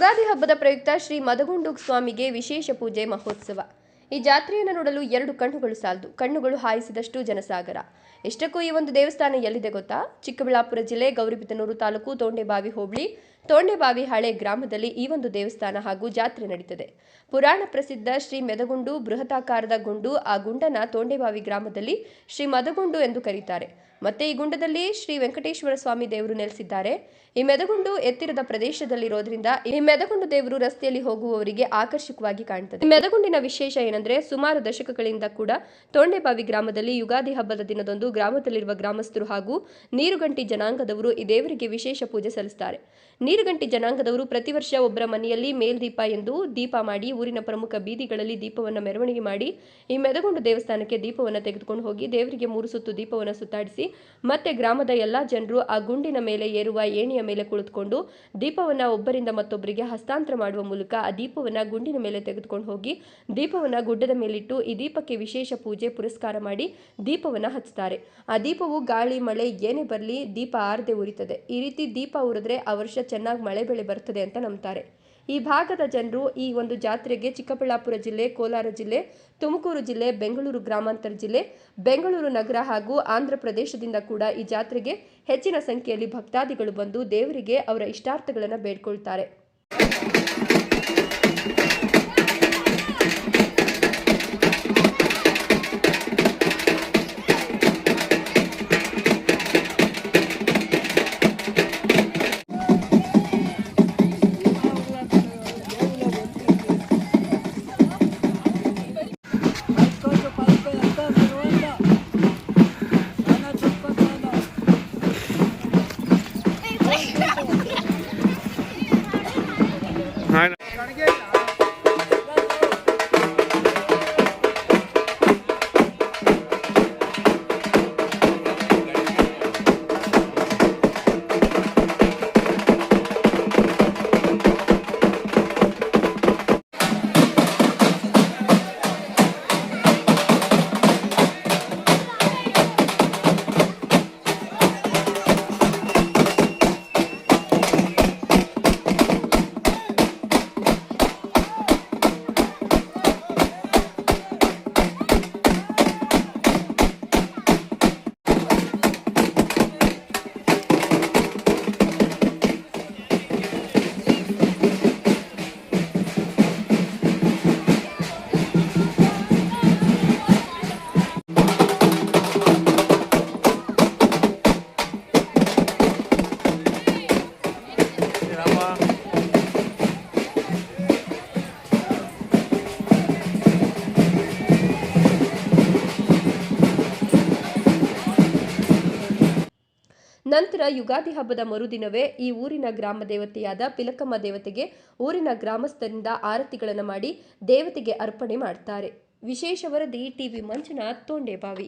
ಯುಗಾದಿ ಹಬ್ಬದ ಪ್ರಯುಕ್ತ ಶ್ರೀ ಮದಗುಂಡು ಸ್ವಾಮಿಗೆ ವಿಶೇಷ ಪೂಜೆ ಮಹೋತ್ಸವ. ಈ ಜಾತ್ರೆಯನ್ನು ನೋಡಲು 2 ಕಣ್ಣುಗಳು ಸಾಲದು. ಕಣ್ಣುಗಳು ಹಾಯಿಸಿದಷ್ಟು ಜನಸಾಗರ. ಎಷ್ಟಕ್ಕೂ ಈ ಒಂದು ದೇವಸ್ಥಾನ ಎಲ್ಲಿದೆ ಗೊತ್ತಾ? ಚಿಕ್ಕಬಳ್ಳಾಪುರ ಜಿಲ್ಲೆ ಗೌರಿಬಿದನೂರು ತಾಲೂಕು ತೋಂಡೆಬಾವಿ ಹೋಬಳಿ ತೋಂಡೆಬಾವಿ ಹಳೆ ಗ್ರಾಮದಲ್ಲಿ ಈ ಒಂದು ದೇವಸ್ಥಾನ ಹಾಗೂ ಜಾತ್ರೆ ನಡೀತದೆ. ಪುರಾಣ ಪ್ರಸಿದ್ಧ ಶ್ರೀ ಮೆದಗುಂಡು ಬೃಹತಾಕಾರದ ಗುಂಡು. ಆ ಗುಂಡನ ತೋಂಡೆಬಾವಿ ಗ್ರಾಮದಲ್ಲಿ ಶ್ರೀ ಮದಗುಂಡು ಎಂದು ಕರೀತಾರೆ. ಮತ್ತೆ ಈ ಗುಂಡದಲ್ಲಿ ಶ್ರೀ ವೆಂಕಟೇಶ್ವರ ಸ್ವಾಮಿ ದೇವರು ನೆಲೆಸಿದ್ದಾರೆ. ಈ ಮೆದಗುಂಡು ಎತ್ತಿರದ ಪ್ರದೇಶದಲ್ಲಿರೋದ್ರಿಂದ ಈ ಮೆದಗುಂಡು ದೇವರು ರಸ್ತೆಯಲ್ಲಿ ಹೋಗುವವರಿಗೆ ಆಕರ್ಷಕವಾಗಿ ಕಾಣುತ್ತದೆ. ಈ ಮೆದಗುಂಡಿನ ವಿಶೇಷ ಏನಂದ್ರೆ ಸುಮಾರು ದಶಕಗಳಿಂದ ಕೂಡ ತೋಂಡೆಬಾವಿ ಗ್ರಾಮದಲ್ಲಿ ಯುಗಾದಿ ಹಬ್ಬದ ದಿನದಂದು ಗ್ರಾಮದಲ್ಲಿರುವ ಗ್ರಾಮಸ್ಥರು ಹಾಗೂ ನೀರುಗಂಟಿ ಜನಾಂಗದವರು ಈ ದೇವರಿಗೆ ವಿಶೇಷ ಪೂಜೆ ಸಲ್ಲಿಸುತ್ತಾರೆ. ನೀರುಗಂಟಿ ಜನಾಂಗದವರು ಪ್ರತಿ ವರ್ಷ ಒಬ್ಬರ ಮನೆಯಲ್ಲಿ ಮೇಲ್ದೀಪ ಎಂದು ದೀಪ ಮಾಡಿ ಊರಿನ ಪ್ರಮುಖ ಬೀದಿಗಳಲ್ಲಿ ದೀಪವನ್ನು ಮೆರವಣಿಗೆ ಮಾಡಿ ಈ ಮೆದಗುಂಡು ದೇವಸ್ಥಾನಕ್ಕೆ ದೀಪವನ್ನು ತೆಗೆದುಕೊಂಡು ಹೋಗಿ ದೇವರಿಗೆ 3 ಸುತ್ತು ದೀಪವನ್ನು ಸುತ್ತಾಡಿಸಿ ಮತ್ತೆ ಗ್ರಾಮದ ಎಲ್ಲಾ ಜನರು ಆ ಗುಂಡಿನ ಮೇಲೆ ಏರುವ ಏಣಿಯ ಮೇಲೆ ಕುಳಿತುಕೊಂಡು ದೀಪವನ್ನು ಒಬ್ಬರಿಂದ ಮತ್ತೊಬ್ಬರಿಗೆ ಹಸ್ತಾಂತರ ಮಾಡುವ ಮೂಲಕ ಆ ದೀಪವನ್ನು ಗುಂಡಿನ ಮೇಲೆ ತೆಗೆದುಕೊಂಡು ಹೋಗಿ ದೀಪವನ್ನು ಗುಡ್ಡದ ಮೇಲಿಟ್ಟು ಈ ದೀಪಕ್ಕೆ ವಿಶೇಷ ಪೂಜೆ ಪುರಸ್ಕಾರ ಮಾಡಿ ದೀಪವನ್ನು ಹಚ್ಚುತ್ತಾರೆ. ಆ ದೀಪವು ಗಾಳಿ ಮಳೆ ಏನೇ ಬರಲಿ ದೀಪ ಆರದೆ ಉರಿತದೆ. ಈ ರೀತಿ ದೀಪ ಉರಿದ್ರೆ ಆ ವರ್ಷ ಚೆನ್ನಾಗಿ ಮಳೆ ಬೆಳೆ ಬರ್ತದೆ ಅಂತ ನಂಬ್ತಾರೆ. ಈ ಭಾಗದ ಜನರು ಈ ಒಂದು ಜಾತ್ರೆಗೆ ಚಿಕ್ಕಬಳ್ಳಾಪುರ ಜಿಲ್ಲೆ, ಕೋಲಾರ ಜಿಲ್ಲೆ, ತುಮಕೂರು ಜಿಲ್ಲೆ, ಬೆಂಗಳೂರು ಗ್ರಾಮಾಂತರ ಜಿಲ್ಲೆ, ಬೆಂಗಳೂರು ನಗರ ಹಾಗೂ ಆಂಧ್ರ ಪ್ರದೇಶದಿಂದ ಕೂಡ ಈ ಜಾತ್ರೆಗೆ ಹೆಚ್ಚಿನ ಸಂಖ್ಯೆಯಲ್ಲಿ ಭಕ್ತಾದಿಗಳು ಬಂದು ದೇವರಿಗೆ ಅವರ ಇಷ್ಟಾರ್ಥಗಳನ್ನು ಬೇಡ್ಕೊಳ್ತಾರೆ. ನಂತರ ಯುಗಾದಿ ಹಬ್ಬದ ಮರುದಿನವೇ ಈ ಊರಿನ ಗ್ರಾಮ ದೇವತೆಯಾದ ಪಿಲಕಮ್ಮ ದೇವತೆಗೆ ಊರಿನ ಗ್ರಾಮಸ್ಥರಿಂದ ಆರತಿಗಳನ್ನು ಮಾಡಿ ದೇವತೆಗೆ ಅರ್ಪಣೆ ಮಾಡ್ತಾರೆ. ವಿಶೇಷ ವರದಿ ಟಿವಿ ಮಂಜುನಾಥ್, ತೋಂಡೆಬಾವಿ.